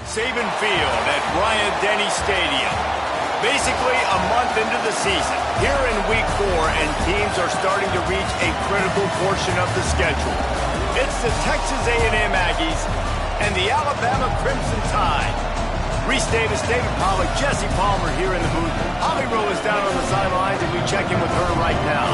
Saban Field at Bryant-Denny Stadium. Basically a month into the season, here in Week 4, and teams are starting to reach a critical portion of the schedule. It's the Texas A&M Aggies and the Alabama Crimson Tide. Reese Davis, David Pollack, Jesse Palmer here in the booth. Holly Rowe is down on the sidelines, and we check in with her right now.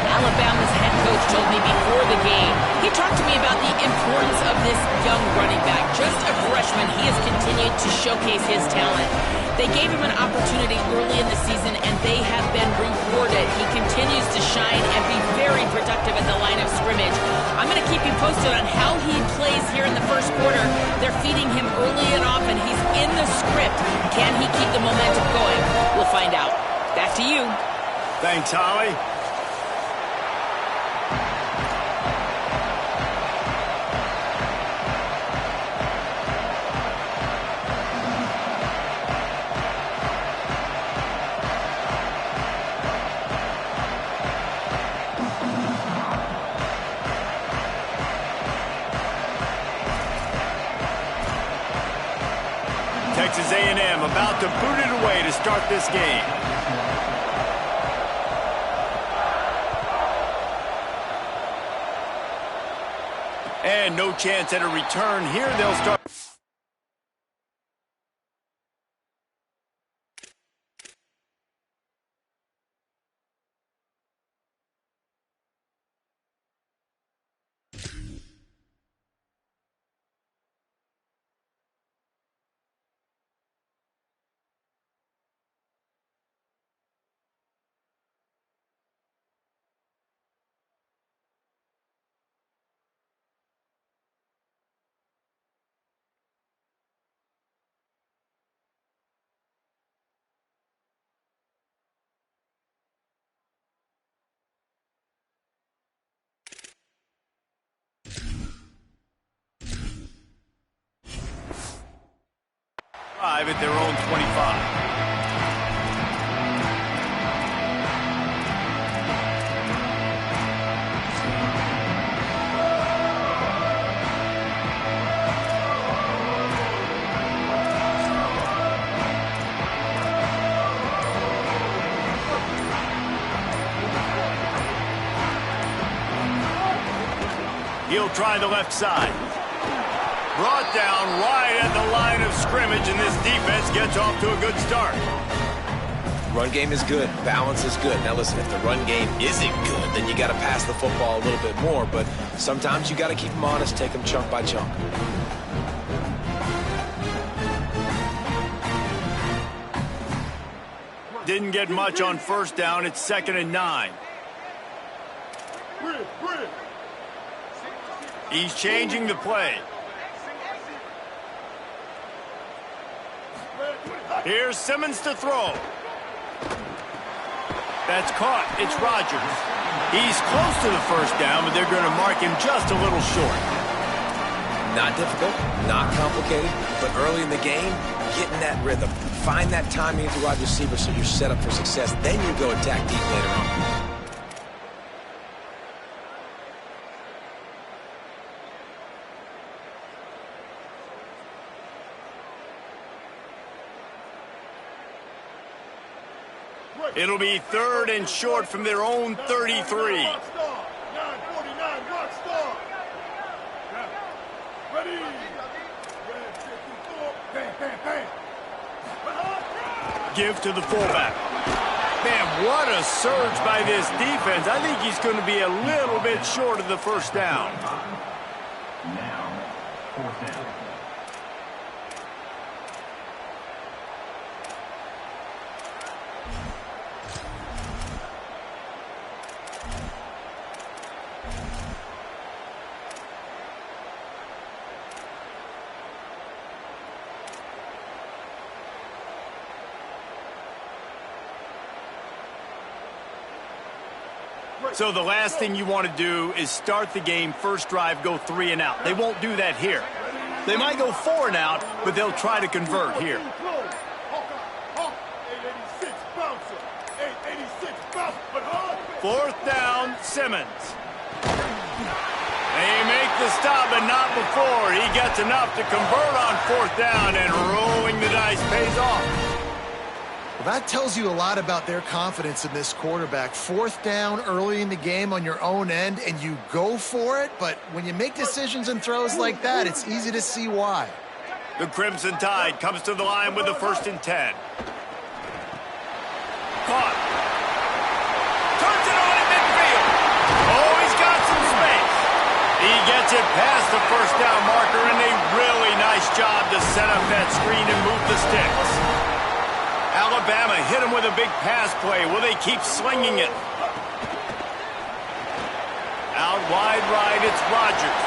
Alabama's head coach told me before the game, he talked to me about the importance of this young running back. Just a freshman, he has continued to showcase his talent. They gave him an opportunity early in the season, and they have been rewarded. He continues to shine and be very productive at the line of scrimmage. I'm going to keep you posted on how he plays here in the first quarter. They're feeding him early and often. He's in the script. Can he keep the momentum going? We'll find out. Back to you. Thanks, Holly. Texas A&M about to boot it away to start this game. And no chance at a return here. They'll start. At their own 25. He'll try the left side. Brought down right at the line of scrimmage, and this defense gets off to a good start. Run game is good. Balance is good. Now listen, if the run game isn't good, then you got to pass the football a little bit more, but sometimes you got to keep them honest, take them chunk by chunk. Didn't get much on first down. It's 2nd and 9. He's changing the play. Here's Simmons to throw. That's caught. It's Rodgers. He's close to the first down, but they're going to mark him just a little short. Not difficult, not complicated, but early in the game, get in that rhythm. Find that timing at the wide receiver so you're set up for success. Then you go attack deep later on. It'll be 3rd and short from their own 33. Give to the fullback. Man, what a surge by this defense. I think he's going to be a little bit short of the first down. Now, 4th down. So the last thing you want to do is start the game, first drive, go 3 and out. They won't do that here. They might go 4 and out, but they'll try to convert here. 4th down, Simmons. They make the stop, but not before. He gets enough to convert on 4th down, and rolling the dice pays off. Well, that tells you a lot about their confidence in this quarterback. 4th down early in the game on your own end, and you go for it, but when you make decisions and throws like that, it's easy to see why. The Crimson Tide comes to the line with a 1st and 10. Caught. Turns it on at midfield. Oh, he's got some space. He gets it past the 1st down marker, and a really nice job to set up that screen and move the sticks. Alabama hit him with a big pass play. Will they keep slinging it? Out wide right, it's Rodgers.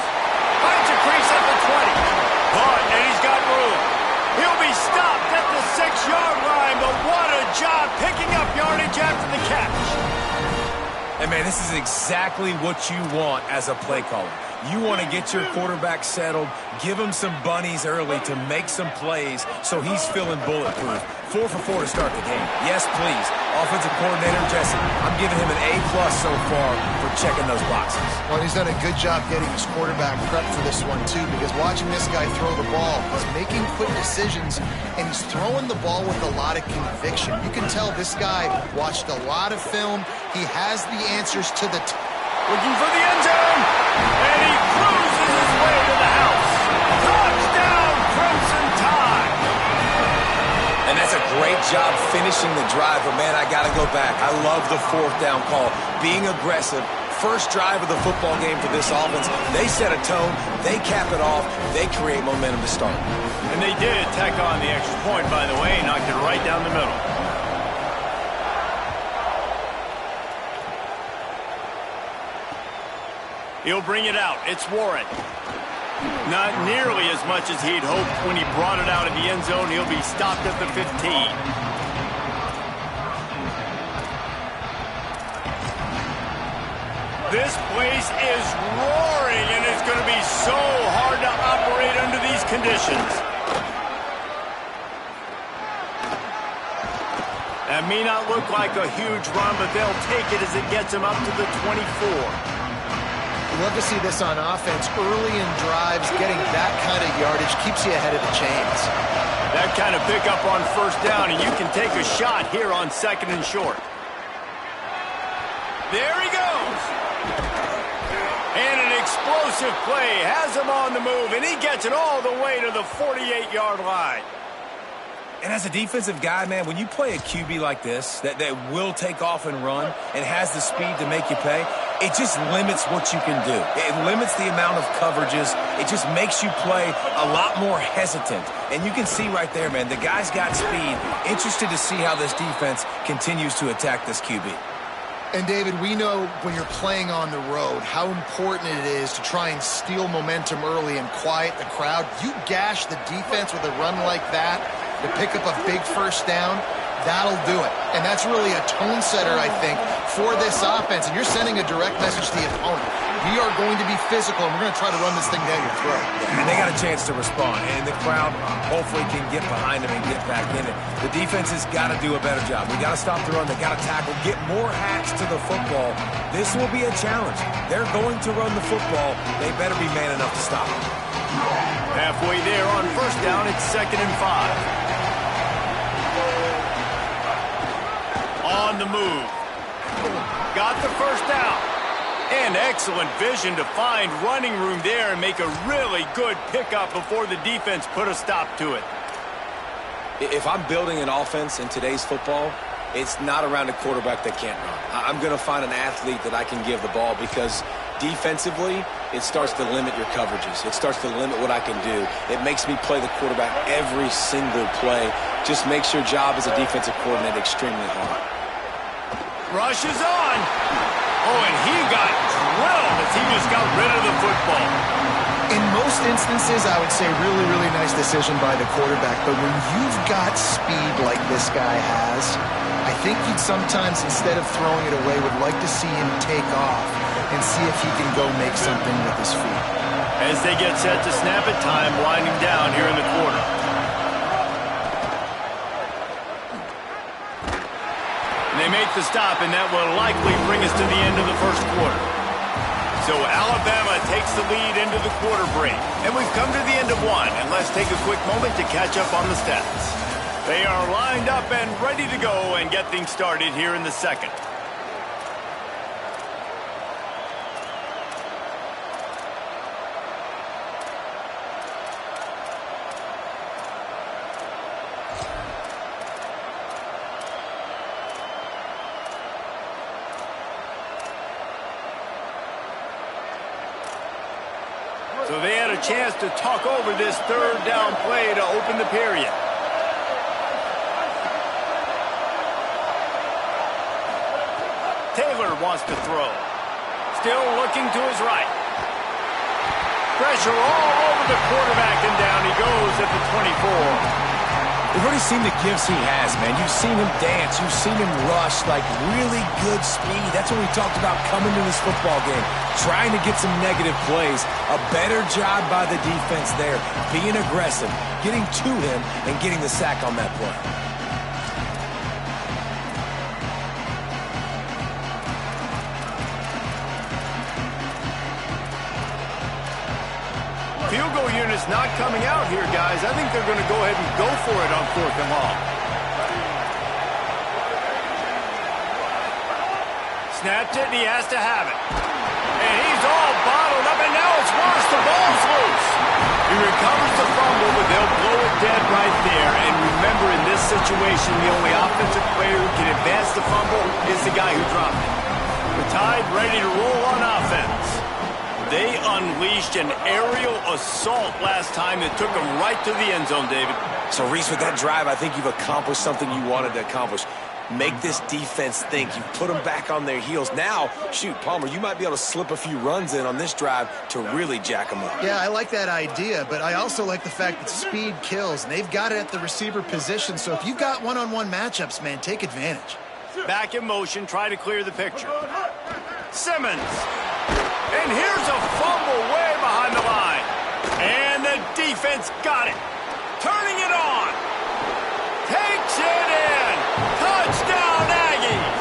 Finds a crease at the 20. Caught, and he's got room. He'll be stopped at the 6-yard line, but what a job picking up yardage after the catch. And, man, this is exactly what you want as a play caller. You want to get your quarterback settled, give him some bunnies early to make some plays so he's feeling bulletproof. 4 for 4 to start the game. Yes, please. Offensive coordinator Jesse, I'm giving him an A+ so far for checking those boxes. Well, he's done a good job getting his quarterback prepped for this one, too, because watching this guy throw the ball, he's making quick decisions, and he's throwing the ball with a lot of conviction. You can tell this guy watched a lot of film. He has the answers to the looking for the end zone, and he cruises his way to the house. Touchdown, Crimson Tide. And that's a great job finishing the drive, but, man, I got to go back. I love the 4th down call. Being aggressive, first drive of the football game for this offense. They set a tone, they cap it off, they create momentum to start. And they did tack on the extra point, by the way, knocked it right down the middle. He'll bring it out. It's Warren. Not nearly as much as he'd hoped when he brought it out of the end zone. He'll be stopped at the 15. This place is roaring, and it's going to be so hard to operate under these conditions. That may not look like a huge run, but they'll take it as it gets them up to the 24. You love to see this on offense. Early in drives, getting that kind of yardage keeps you ahead of the chains. That kind of pickup on 1st down, and you can take a shot here on 2nd and short. There he goes. And an explosive play has him on the move, and he gets it all the way to the 48-yard line. And as a defensive guy, man, when you play a QB like this that will take off and run and has the speed to make you pay, it just limits what you can do. It limits the amount of coverages. It just makes you play a lot more hesitant. And you can see right there, man, the guy's got speed. Interested to see how this defense continues to attack this QB. And, David, we know when you're playing on the road how important it is to try and steal momentum early and quiet the crowd. You gash the defense with a run like that to pick up a big 1st down, that'll do it. And that's really a tone setter, I think, for this offense. And you're sending a direct message to the opponent. We are going to be physical, and we're going to try to run this thing down your throat. And they got a chance to respond, and the crowd hopefully can get behind them and get back in it. The defense has got to do a better job. We got to stop the run. They got to tackle, get more hacks to the football. This will be a challenge. They're going to run the football. They better be man enough to stop it. Halfway there on 1st down, it's 2nd and 5. On the move. Got the 1st down. And excellent vision to find running room there and make a really good pickup before the defense put a stop to it. If I'm building an offense in today's football, it's not around a quarterback that can't run. I'm going to find an athlete that I can give the ball because defensively, it starts to limit your coverages. It starts to limit what I can do. It makes me play the quarterback every single play. Just makes your job as a defensive coordinator extremely hard. Rush is on. Oh, and he got drilled as he just got rid of the football. In most instances, I would say really, really nice decision by the quarterback. But when you've got speed like this guy has, I think you'd sometimes, instead of throwing it away, would like to see him take off and see if he can go make something with his feet. As they get set to snap it, time winding down here in the quarter. And they make the stop, and that will likely bring us to the end of the 1st quarter. So Alabama takes the lead into the quarter break. And we've come to the end of one. And let's take a quick moment to catch up on the stats. They are lined up and ready to go and get things started here in the second. So they had a chance to talk over this third down play to open the period. Taylor wants to throw. Still looking to his right. Pressure all over the quarterback, and down he goes at the 24. We've already seen the gifts he has, man. You've seen him dance. You've seen him rush, like really good speed. That's what we talked about coming to this football game, trying to get some negative plays. A better job by the defense there, being aggressive, getting to him, and getting the sack on that play. Field goal unit's not coming out here, guys. I think they're going to go ahead and go for it on 4th and long. Snapped it, and he has to have it. And he's all bottled up, and now it's worse. The ball's loose. He recovers the fumble, but they'll blow it dead right there. And remember, in this situation, the only offensive player who can advance the fumble is the guy who dropped it. The Tide ready to roll on offense. They unleashed an aerial assault last time that took them right to the end zone, David. So, Reese, with that drive, I think you've accomplished something you wanted to accomplish. Make this defense think. You put them back on their heels. Now, shoot, Palmer, you might be able to slip a few runs in on this drive to really jack them up. Yeah, I like that idea, but I also like the fact that speed kills, and they've got it at the receiver position. So if you've got one-on-one matchups, man, take advantage. Back in motion, try to clear the picture. Simmons. And here's a fumble way behind the line. And the defense got it. Turning it on. Takes it in. Touchdown, Aggies.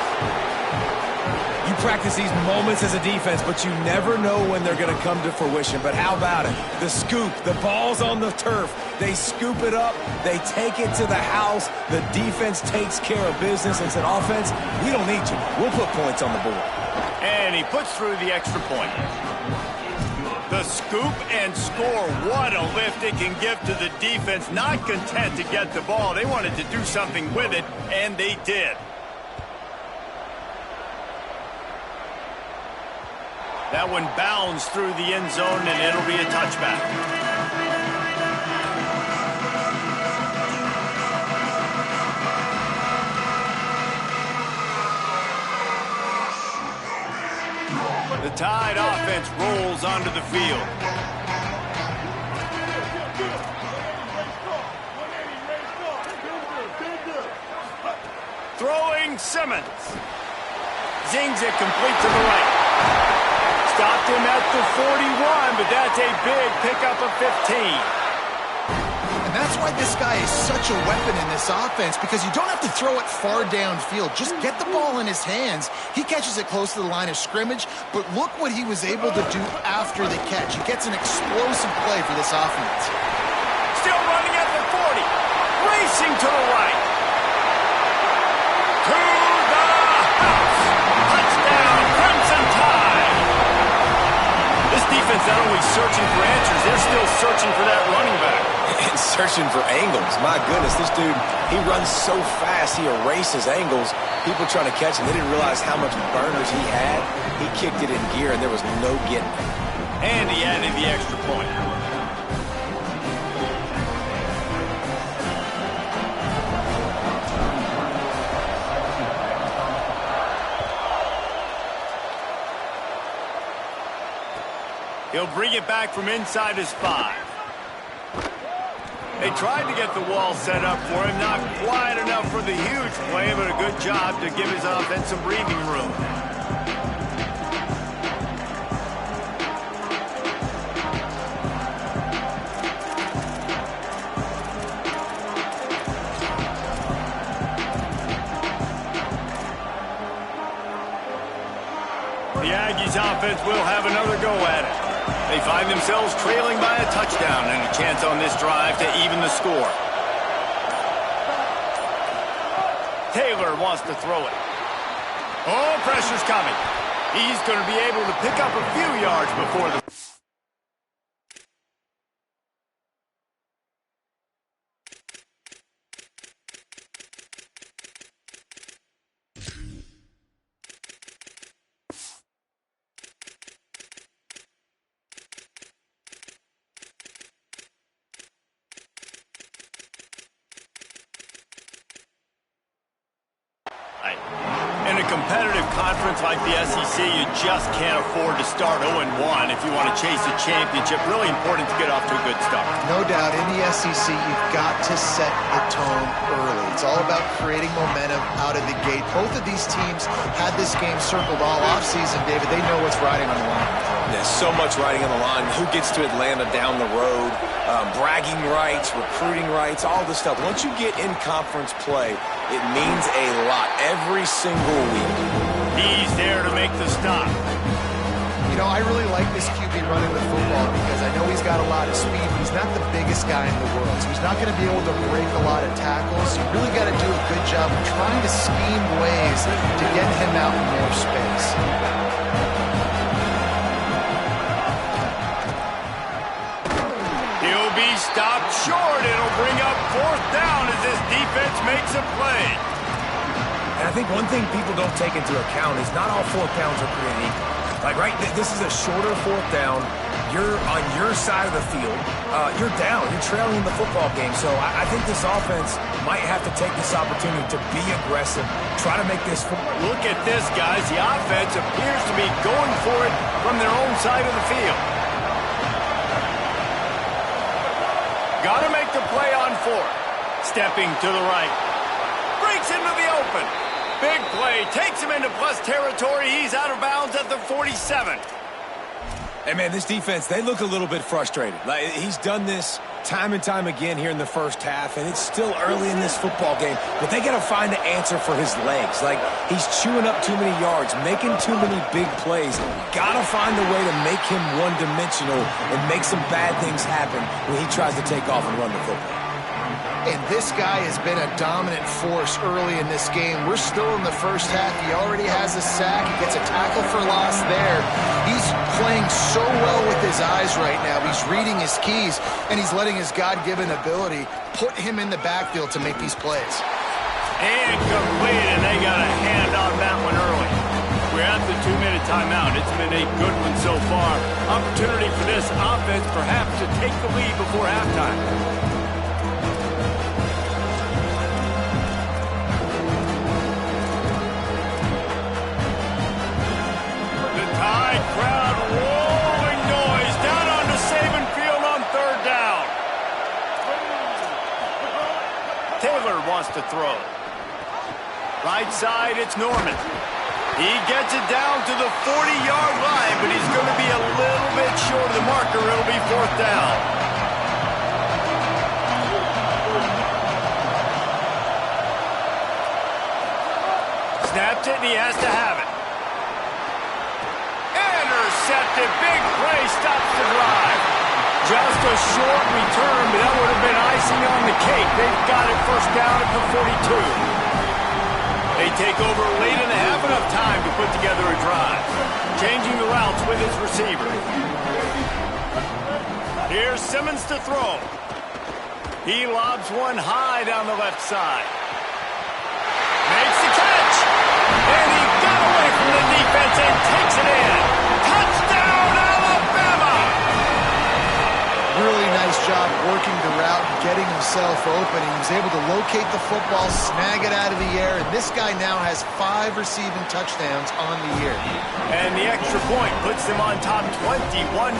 You practice these moments as a defense, but you never know when they're going to come to fruition. But how about it? The scoop, the ball's on the turf. They scoop it up. They take it to the house. The defense takes care of business and said, offense, we don't need you. We'll put points on the board. And he puts through the extra point. The scoop and score. What a lift it can give to the defense. Not content to get the ball. They wanted to do something with it, and they did. That one bounds through the end zone, and it'll be a touchback. The Tide offense rolls onto the field. Throwing Simmons. Zings it complete to the right. Stopped him at the 41, but that's a big pickup of 15. And that's why this guy is such a weapon in this offense, because you don't have to throw it far downfield. Just get the ball in his hands. He catches it close to the line of scrimmage, but look what he was able to do after the catch. He gets an explosive play for this offense. Still running at the 40. Racing to the right. To the house. Touchdown, Crimson Tide. This defense not only searching for answers, they're still searching for that running back. And searching for angles. My goodness, this dude, he runs so fast, he erases angles. People trying to catch him, they didn't realize how much burners he had. He kicked it in gear, and there was no getting it. And he added the extra point. He'll bring it back from inside his 5. They tried to get the wall set up for him. Not quite enough for the huge play, but a good job to give his offense some breathing room. The Aggies offense will have another go at it. They find themselves trailing by a touchdown and a chance on this drive to even the score. Taylor wants to throw it. Oh, pressure's coming. He's going to be able to pick up a few yards before the... In a competitive conference like the SEC, you just can't afford to start 0-1 if you want to chase a championship. Really important to get off to a good start. No doubt, in the SEC, you've got to set the tone early. It's all about creating momentum out of the gate. Both of these teams had this game circled all offseason, David. They know what's riding on the line. There's so much riding on the line. Who gets to Atlanta down the road? Bragging rights, recruiting rights, all this stuff. Once you get in conference play, it means a lot every single week. He's there to make the stop. You know, I really like this QB running the football because I know he's got a lot of speed. He's not the biggest guy in the world, so he's not going to be able to break a lot of tackles. You really got to do a good job of trying to scheme ways to get him out in more space. He'll be stopped short. It'll bring up 4th down as this defense makes a play. And I think one thing people don't take into account is not all 4th downs are created equal. Like, right, this is a shorter 4th down. You're on your side of the field. You're down. You're trailing in the football game. So I think this offense might have to take this opportunity to be aggressive, try to make this... Look at this, guys. The offense appears to be going for it from their own side of the field. Got to make the play on 4th. Stepping to the right. Breaks into the open. Big play. Takes him into plus territory. He's out of bounds at the 47. Hey, man, this defense, they look a little bit frustrated. Like, he's done this time and time again here in the first half, and it's still early in this football game, but they got to find an answer for his legs. Like, he's chewing up too many yards, making too many big plays. Got to find a way to make him one-dimensional and make some bad things happen when he tries to take off and run the football. And this guy has been a dominant force early in this game. We're still in the first half. He already has a sack. He gets a tackle for loss there. He's playing so well with his eyes right now. He's reading his keys, and he's letting his God-given ability put him in the backfield to make these plays. And complete, and they got a hand on that one early. We're at the 2-minute timeout. It's been a good one so far. Opportunity for this offense perhaps to take the lead before halftime. Crowd rolling noise down onto Saban Field on 3rd down. Taylor wants to throw. Right side, it's Norman. He gets it down to the 40-yard line, but he's going to be a little bit short of the marker. It'll be 4th down. Snapped it, and he has to have it. Intercepted. Big play stops the drive. Just a short return, but that would have been icing on the cake. They've got it 1st down at the 42. They take over late in the half, enough time to put together a drive. Changing the routes with his receiver. Here's Simmons to throw. He lobs one high down the left side. Makes the catch. And he got away from the defense and takes it in. Touchdown, Alabama! Really nice job working the route and getting himself open. He was able to locate the football, snag it out of the air, and this guy now has 5 receiving touchdowns on the year. And the extra point puts them on top 21-7.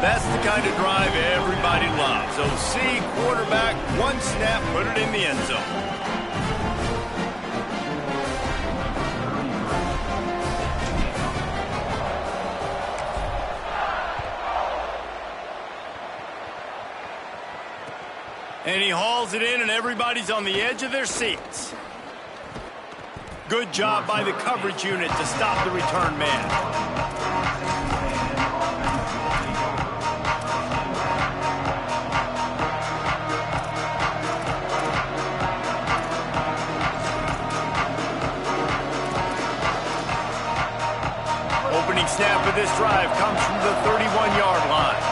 That's the kind of drive everybody loves. OC, quarterback, one snap, put it in the end zone. And he hauls it in, and everybody's on the edge of their seats. Good job by the coverage unit to stop the return man. Opening snap of this drive comes from the 31-yard line.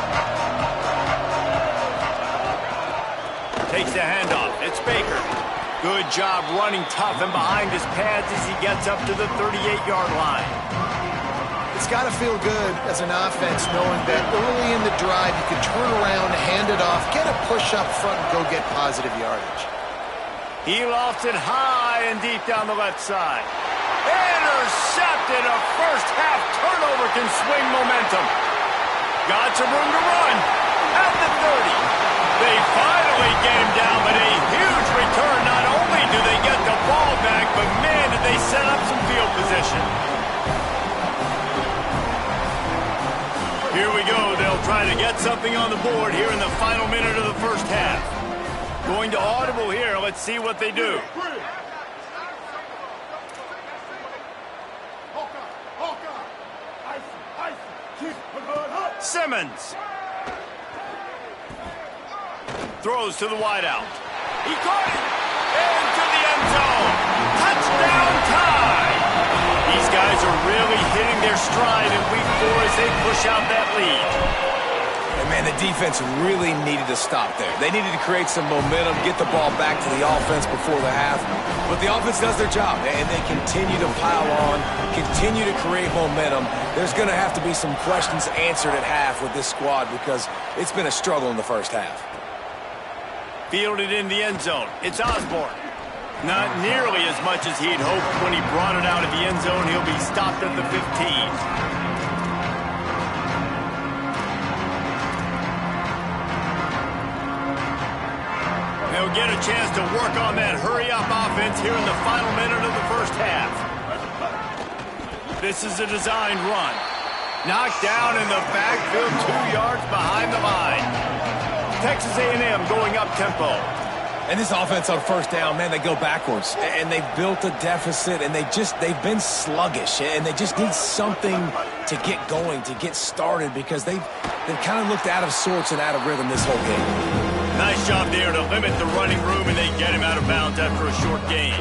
Takes the handoff. It's Baker. Good job running tough and behind his pads as he gets up to the 38-yard line. It's got to feel good as an offense knowing that early in the drive you can turn around, hand it off, get a push up front, and go get positive yardage. He lofts it high and deep down the left side. Intercepted. A first-half turnover can swing momentum. Got some room to run at the 30. They finally get him down, but a huge return. Not only do they get the ball back, but man, did they set up some field position. Here we go. They'll try to get something on the board here in the final minute of the first half. Going to audible here. Let's see what they do. Simmons throws to the wideout. He caught it into the end zone. Touchdown tie. These guys are really hitting their stride in week 4 as they push out that lead. And man, the defense really needed to stop there. They needed to create some momentum, get the ball back to the offense before the half. But the offense does their job, and they continue to pile on, continue to create momentum. There's going to have to be some questions answered at half with this squad because it's been a struggle in the first half. Fielded in the end zone. It's Osborne. Not nearly as much as he'd hoped when he brought it out of the end zone. He'll be stopped at the 15. They'll get a chance to work on that hurry-up offense here in the final minute of the first half. This is a designed run. Knocked down in the backfield 2 yards behind the line. Texas A&M going up-tempo. And this offense on first down, man, they go backwards. And they've built a deficit, and they've been sluggish. And they just need something to get going, to get started, because they've kind of looked out of sorts and out of rhythm this whole game. Nice job there to limit the running room, and they get him out of bounds after a short gain.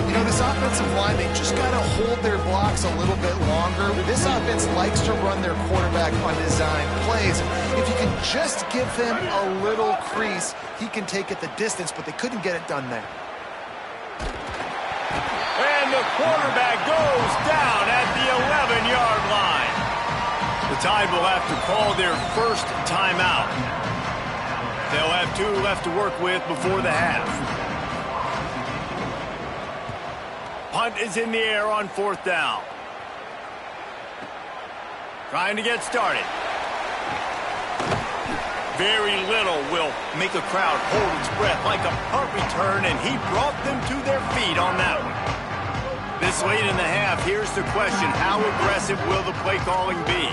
You know, this offensive line, they just got to hold their blocks a little bit longer. This offense likes to run their quarterback on design plays. If you can just give him a little crease, he can take it the distance, but they couldn't get it done there. And the quarterback goes down at the 11-yard line. The Tide will have to call their first timeout. They'll have 2 left to work with before the half. Punt is in the air on 4th down. Trying to get started. Very little will make a crowd hold its breath like a punt return, and he brought them to their feet on that one. This late in the half, here's the question: how aggressive will the play calling be?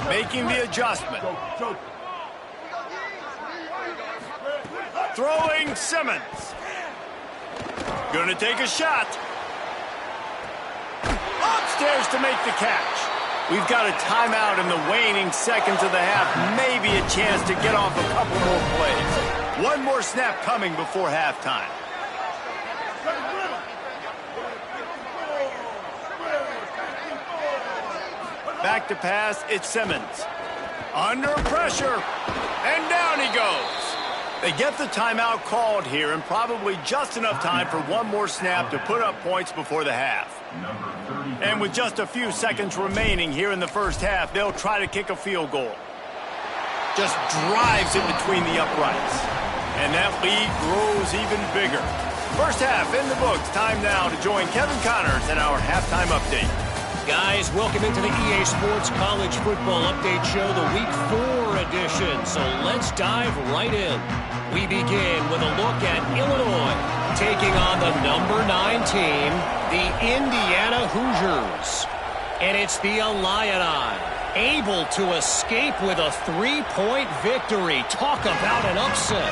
Making the adjustment. Throwing Simmons. Gonna take a shot. Upstairs to make the catch. We've got a timeout in the waning seconds of the half. Maybe a chance to get off a couple more plays. One more snap coming before halftime. Back to pass, it's Simmons. Under pressure, and down he goes. They get the timeout called here, and probably just enough time for one more snap to put up points before the half. And with just a few seconds remaining here in the first half, they'll try to kick a field goal. Just drives it between the uprights. And that lead grows even bigger. First half in the books. Time now to join Kevin Connors in our halftime update. Guys, welcome into the EA Sports College Football Update Show, the Week 4 edition. So let's dive right in. We begin with a look at Illinois taking on the number 9 team, the Indiana Hoosiers. And it's the Illini able to escape with a 3-point victory. Talk about an upset.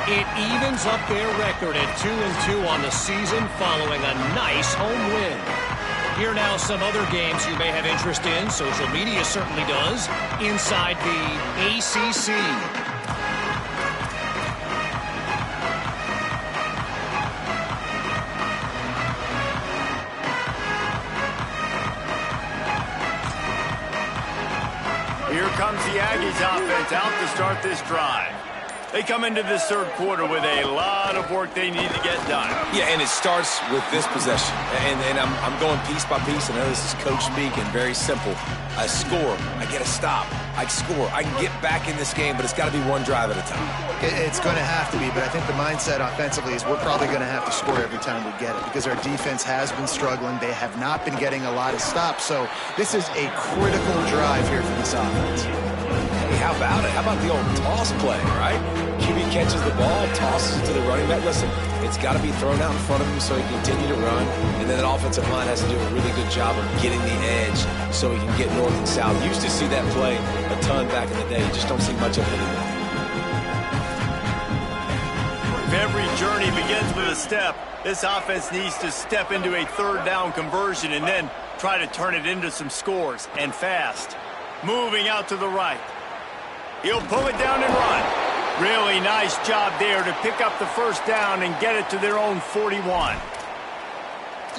It evens up their record at 2-2 on the season following a nice home win. Here now some other games you may have interest in. Social media certainly does. Inside the ACC. Here comes the Aggies offense out to start this drive. They come into this third quarter with a lot of work they need to get done. Yeah, and it starts with this possession. And I'm going piece by piece. I know this is coach speak and very simple. I score. I get a stop. I score. I can get back in this game, but it's got to be one drive at a time. It's going to have to be, but I think the mindset offensively is we're probably going to have to score every time we get it because our defense has been struggling. They have not been getting a lot of stops. So this is a critical drive here for this offense. Hey, how about it? How about the old toss play, right? QB catches the ball, tosses it to the running back. Listen, it's got to be thrown out in front of him so he can continue to run. And then that offensive line has to do a really good job of getting the edge so he can get north and south. Used to see that play a ton back in the day. You just don't see much of it anymore. If every journey begins with a step, this offense needs to step into a third down conversion and then try to turn it into some scores, and fast. Moving out to the right. He'll pull it down and run. Really nice job there to pick up the first down and get it to their own 41.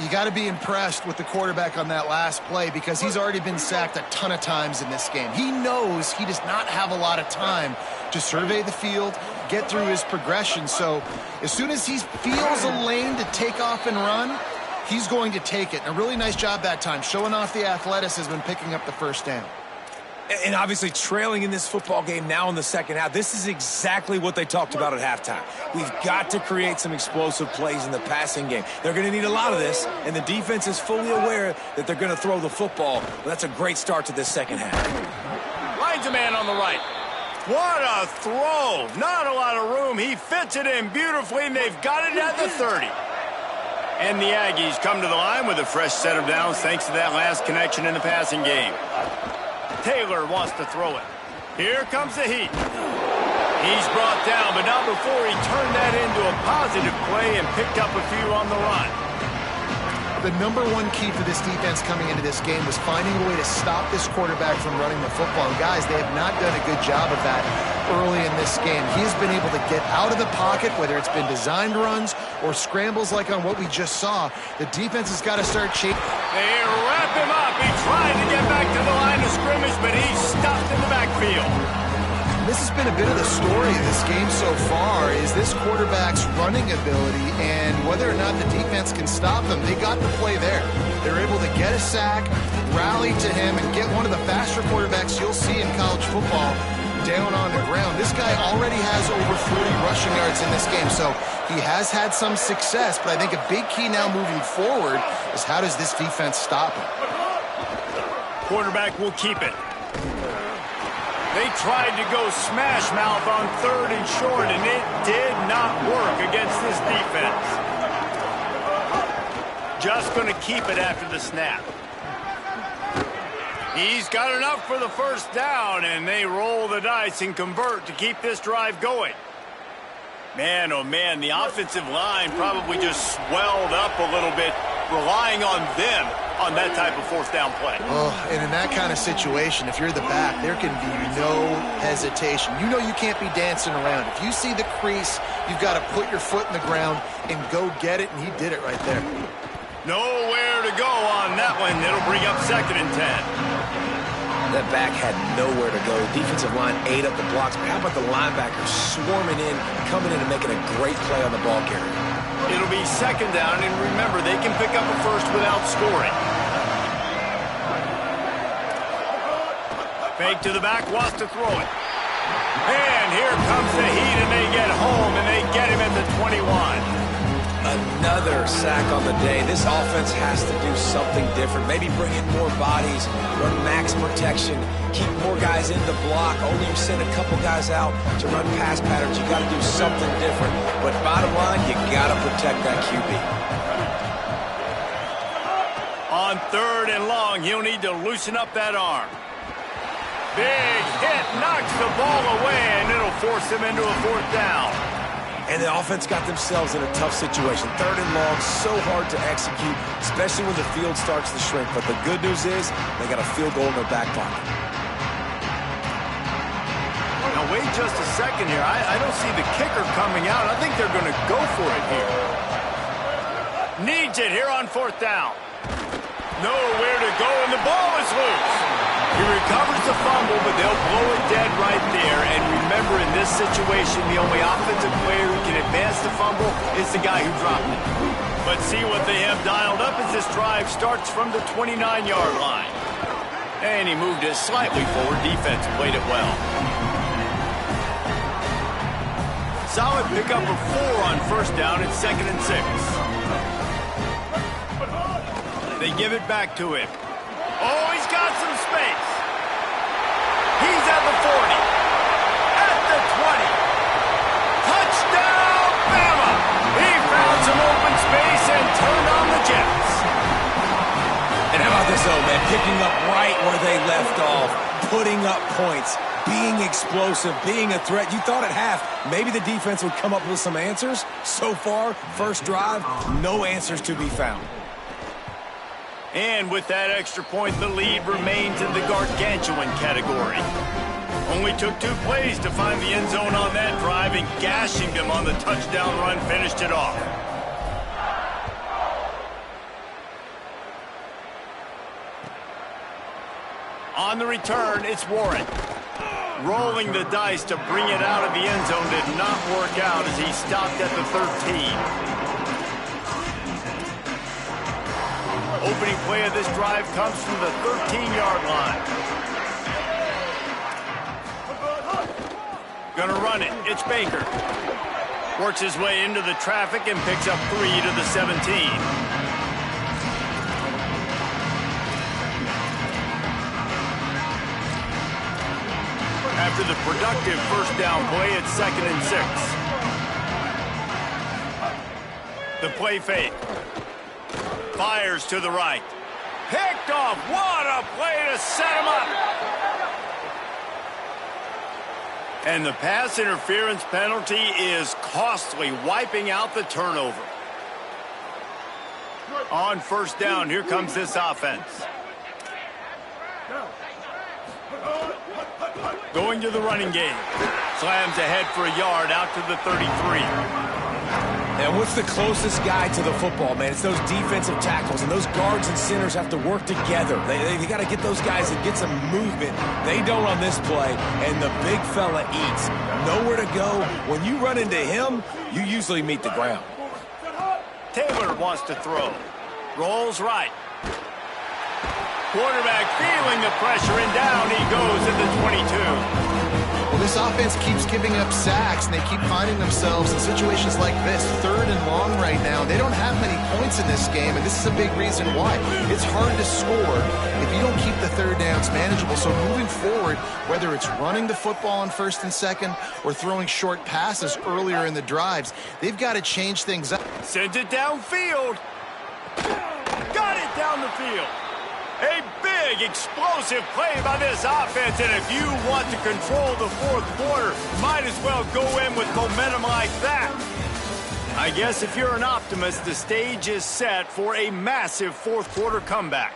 You got to be impressed with the quarterback on that last play because he's already been sacked a ton of times in this game. He knows he does not have a lot of time to survey the field, get through his progression. So as soon as he feels a lane to take off and run, he's going to take it. And a really nice job that time, showing off the athleticism and picking up the first down. And obviously trailing in this football game now in the second half. This is exactly what they talked about at halftime. We've got to create some explosive plays in the passing game. They're going to need a lot of this, and the defense is fully aware that they're going to throw the football. That's a great start to this second half. Finds a man on the right. What a throw. Not a lot of room. He fits it in beautifully, and they've got it at the 30. And the Aggies come to the line with a fresh set of downs thanks to that last connection in the passing game. Taylor wants to throw it. Here comes the heat. He's brought down, but not before he turned that into a positive play and picked up a few on the run. The number one key for this defense coming into this game was finding a way to stop this quarterback from running the football. And guys, they have not done a good job of that early in this game. He has been able to get out of the pocket, whether it's been designed runs or scrambles like on what we just saw. The defense has got to start chasing. They wrap him up. He tried to get back to the line of scrimmage, but he's stopped in the backfield. This has been a bit of the story of this game so far, is this quarterback's running ability and whether or not the defense can stop them. They got the play there. They're able to get a sack, rally to him, and get one of the faster quarterbacks you'll see in college football down on the ground. This guy already has over 40 rushing yards in this game, so he has had some success, but I think a big key now moving forward is how does this defense stop him? Quarterback will keep it. They tried to go smash mouth on third and short, and it did not work against this defense. Just going to keep it after the snap. He's got enough for the first down, and they roll the dice and convert to keep this drive going. Man, oh man, the offensive line probably just swelled up a little bit, relying on them on that type of fourth down play. Oh, and in that kind of situation, if you're the back, there can be no hesitation. You know you can't be dancing around. If you see the crease, you've got to put your foot in the ground and go get it, and he did it right there. Nowhere to go on that one. It'll bring up 2nd and 10. That back had nowhere to go. The defensive line ate up the blocks. But how about the linebackers swarming in, coming in and making a great play on the ball carrier? It'll be 2nd down, and remember, they can pick up a first without scoring. Fake to the back, wants to throw it. And here comes the heat, and they get home, and they get him at the 21. Another sack on the day. This offense has to do something different. Maybe bring in more bodies, run max protection, keep more guys in the block. Only you send a couple guys out to run pass patterns. You got to do something different. But bottom line, you got to protect that QB. On 3rd and long, he'll need to loosen up that arm. Big hit, knocks the ball away, and it'll force him into a 4th down. and the offense got themselves in a tough situation. 3rd and long, so hard to execute, especially when the field starts to shrink. But the good news is they got a field goal in their back pocket. Now, wait just a second here. I don't see the kicker coming out. I think they're going to go for it here. Needs it here on 4th down. Nowhere to go, and the ball is loose. He recovers the fumble, but they'll blow it dead right there. And remember, in this situation, the only offensive player who can advance the fumble is the guy who dropped it. But see what they have dialed up as this drive starts from the 29-yard line. And he moved it slightly forward. Defense played it well. Solid pickup of 4 on 1st down. It's 2nd and 6. They give it back to him. Oh, he's got some space. He's at the 40. At the 20. Touchdown, Bama! He found some open space and turned on the Jets. And how about this, though, man? Picking up right where they left off. Putting up points. Being explosive. Being a threat. You thought at half maybe the defense would come up with some answers. So far, first drive, no answers to be found. And with that extra point, the lead remains in the gargantuan category. Only took 2 plays to find the end zone on that drive, and gashing them on the touchdown run finished it off. On the return, it's Warren. Rolling the dice to bring it out of the end zone did not work out as he stopped at the 13. Opening play of this drive comes from the 13-yard line. Gonna run it. It's Baker. Works his way into the traffic and picks up 3 to the 17. After the productive first down play, it's 2nd and 6. The play fake. Fires to the right. Picked off. What a play to set him up. And the pass interference penalty is costly, wiping out the turnover. On 1st down, here comes this offense. Going to the running game. Slams ahead for a yard out to the 33. And what's the closest guy to the football, man? It's those defensive tackles, and those guards and centers have to work together. They got to get those guys and get some movement. They don't on this play, and the big fella eats. Nowhere to go. When you run into him, you usually meet the ground. Taylor wants to throw. Rolls right. Quarterback feeling the pressure, and down he goes at the 22. Well, this offense keeps giving up sacks, and they keep finding themselves in situations like this. 3rd and long right now. They don't have many points in this game, and this is a big reason why. It's hard to score if you don't keep the 3rd downs manageable. So moving forward, whether it's running the football on 1st and 2nd or throwing short passes earlier in the drives, they've got to change things up. Sends it downfield. Got it down the field. A big, explosive play by this offense, and if you want to control the 4th quarter, might as well go in with momentum like that. I guess if you're an optimist, the stage is set for a massive 4th quarter comeback.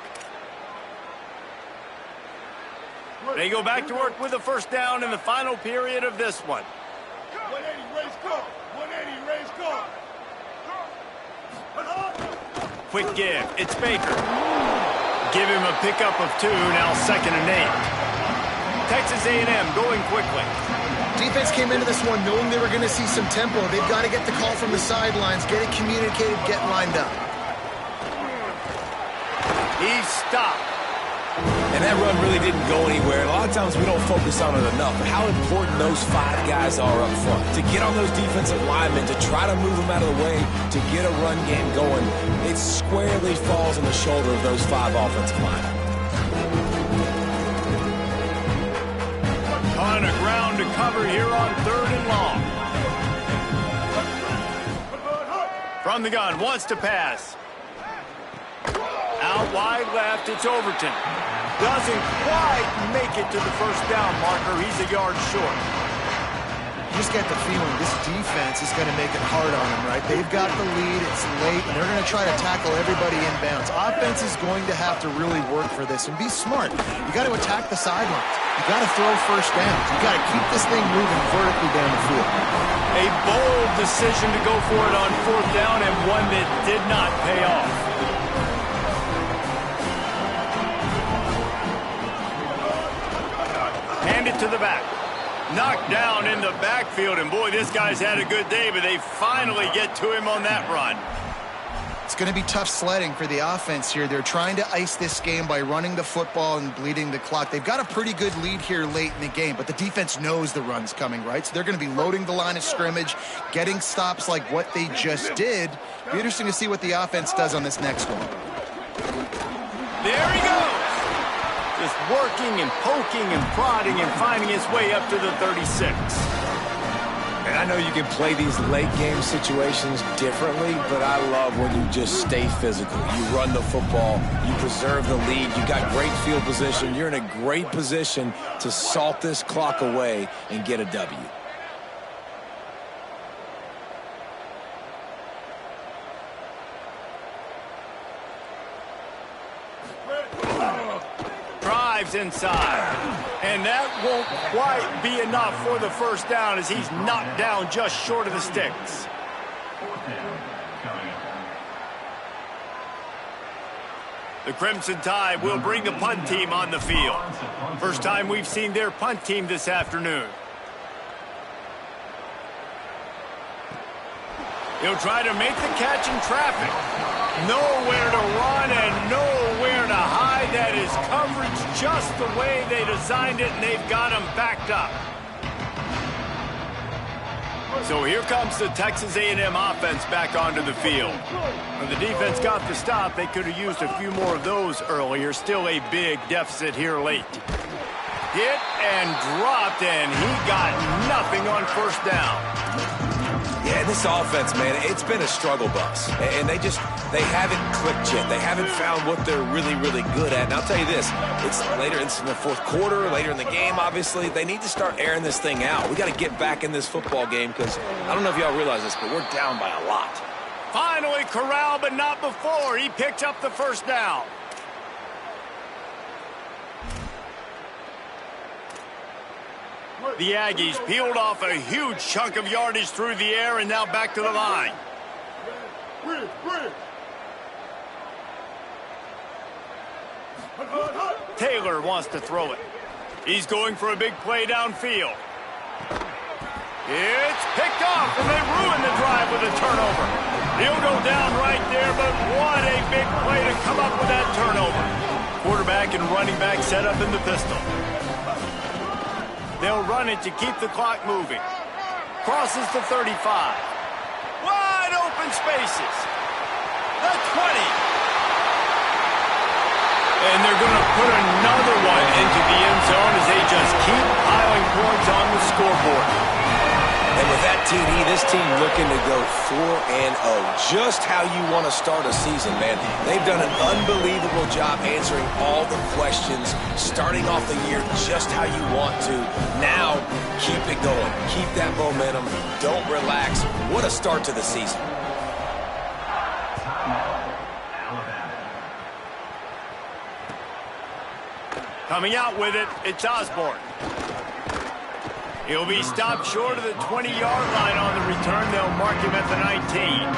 They go back to work with a 1st down in the final period of this one. 180, raise call. 180, raise call. Quick give. It's Baker. Give him a pickup of 2, now 2nd and 8. Texas A&M going quickly. Defense came into this one knowing they were going to see some tempo. They've got to get the call from the sidelines, get it communicated, get lined up. He's stopped. And that run really didn't go anywhere. A lot of times we don't focus on it enough, but how important those 5 guys are up front. To get on those defensive linemen, to try to move them out of the way, to get a run game going, it squarely falls on the shoulder of those 5 offensive linemen. Ton of ground to cover here on 3rd and long. From the gun, wants to pass. Out wide left, it's Overton. Doesn't quite make it to the 1st down marker. He's a yard short. just get the feeling this defense is going to make it hard on them, right? They've got the lead, it's late, and they're going to try to tackle everybody inbounds. Offense is going to have to really work for this and be smart. You got to attack the sidelines. You got to throw first downs. You got to keep this thing moving vertically down the field. A bold decision to go for it on 4th down, and one that did not pay off. Hand it to the back. Knocked down in the backfield, and boy, this guy's had a good day, but they finally get to him on that run. It's going to be tough sledding for the offense here. They're trying to ice this game by running the football and bleeding the clock. They've got a pretty good lead here late in the game, but the defense knows the run's coming, right? So they're going to be loading the line of scrimmage, getting stops like what they just did. Be interesting to see what the offense does on this next one. There he goes. Just working and poking and prodding and finding his way up to the 36. And I know you can play these late game situations differently, but I love when you just stay physical. You run the football, you preserve the lead, you got great field position. You're in a great position to salt this clock away and get a W. Drives inside, and that won't quite be enough for the first down as he's knocked down just short of the sticks. The Crimson Tide will bring the punt team on the field. First time we've seen their punt team this afternoon. He'll try to make the catch in traffic. Nowhere to run and nowhere to hide. That is coverage just the way they designed it, and they've got him backed up. So here comes the Texas A&M offense back onto the field. When the defense got the stop, they could have used a few more of those earlier. Still a big deficit here late. Hit and dropped, and he got nothing on first down. Yeah, this offense, man, it's been a struggle bus. And they haven't clicked yet. They haven't found what they're really, really good at. And I'll tell you this, it's later in the fourth quarter, later in the game, obviously. They need to start airing this thing out. We got to get back in this football game because I don't know if y'all realize this, but we're down by a lot. Finally corralled, but not before. He picked up the first down. The Aggies peeled off a huge chunk of yardage through the air and now back to the line. Taylor wants to throw it. He's going for a big play downfield. It's picked off, and they ruin the drive with a turnover. He'll go down right there, but what a big play to come up with that turnover. Quarterback and running back set up in the pistol. They'll run it to keep the clock moving. Crosses the 35. Wide open spaces. The 20. And they're going to put another one into the end zone as they just keep piling points on the scoreboard. And with that TD, this team looking to go 4-0. Just how you want to start a season, man. They've done an unbelievable job answering all the questions, starting off the year just how you want to. Now, keep it going. Keep that momentum. Don't relax. What a start to the season. Coming out with it, it's Osborne. He'll be stopped short of the 20-yard line on the return. They'll mark him at the 19.